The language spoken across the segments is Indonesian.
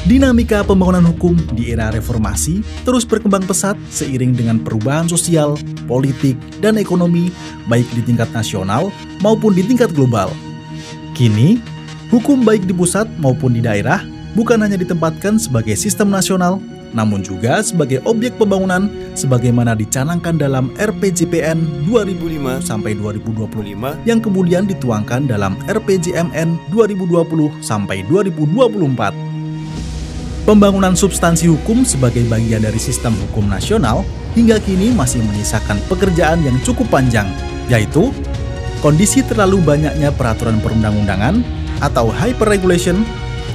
Dinamika pembangunan hukum di era reformasi terus berkembang pesat seiring dengan perubahan sosial, politik, dan ekonomi baik di tingkat nasional maupun di tingkat global. Kini, hukum baik di pusat maupun di daerah bukan hanya ditempatkan sebagai sistem nasional, namun juga sebagai objek pembangunan sebagaimana dicanangkan dalam RPJPN 2005-2025 yang kemudian dituangkan dalam RPJMN 2020-2024. Pembangunan substansi hukum sebagai bagian dari sistem hukum nasional hingga kini masih menyisakan pekerjaan yang cukup panjang, yaitu kondisi terlalu banyaknya peraturan perundang-undangan atau hyperregulation,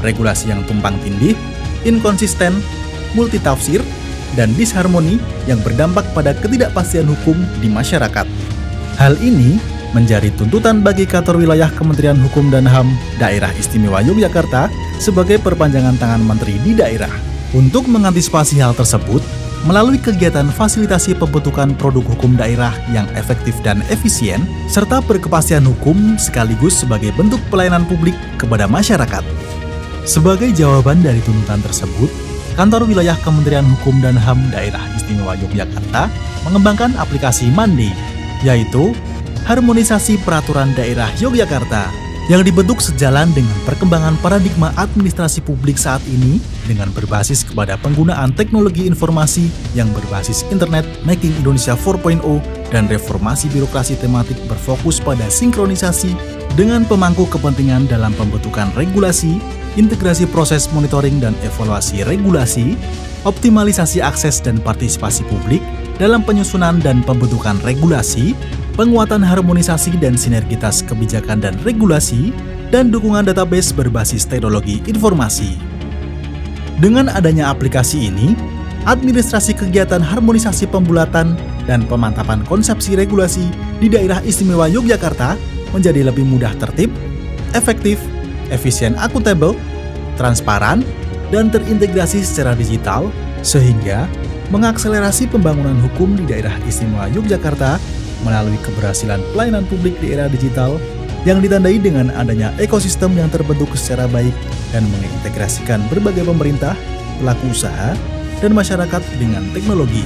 regulasi yang tumpang tindih, inkonsisten, multitafsir, dan disharmoni yang berdampak pada ketidakpastian hukum di masyarakat. Hal ini menjadi tuntutan bagi kantor wilayah Kementerian Hukum dan HAM Daerah Istimewa Yogyakarta sebagai perpanjangan tangan menteri di daerah. Untuk mengantisipasi hal tersebut, melalui kegiatan fasilitasi pembentukan produk hukum daerah yang efektif dan efisien, serta berkepastian hukum sekaligus sebagai bentuk pelayanan publik kepada masyarakat. Sebagai jawaban dari tuntutan tersebut, Kantor Wilayah Kementerian Hukum dan HAM Daerah Istimewa Yogyakarta mengembangkan aplikasi Mandi, yaitu Harmonisasi Peraturan Daerah Yogyakarta, yang dibentuk sejalan dengan perkembangan paradigma administrasi publik saat ini dengan berbasis kepada penggunaan teknologi informasi yang berbasis internet Making Indonesia 4.0 dan reformasi birokrasi tematik berfokus pada sinkronisasi dengan pemangku kepentingan dalam pembentukan regulasi, integrasi proses monitoring dan evaluasi regulasi, optimalisasi akses dan partisipasi publik dalam penyusunan dan pembentukan regulasi, penguatan harmonisasi dan sinergitas kebijakan dan regulasi, dan dukungan database berbasis teknologi informasi. Dengan adanya aplikasi ini, administrasi kegiatan harmonisasi pembulatan dan pemantapan konsepsi regulasi di daerah istimewa Yogyakarta menjadi lebih mudah tertib, efektif, efisien akuntabel, transparan, dan terintegrasi secara digital, sehingga mengakselerasi pembangunan hukum di daerah istimewa Yogyakarta melalui keberhasilan pelayanan publik di era digital yang ditandai dengan adanya ekosistem yang terbentuk secara baik dan mengintegrasikan berbagai pemerintah, pelaku usaha, dan masyarakat dengan teknologi.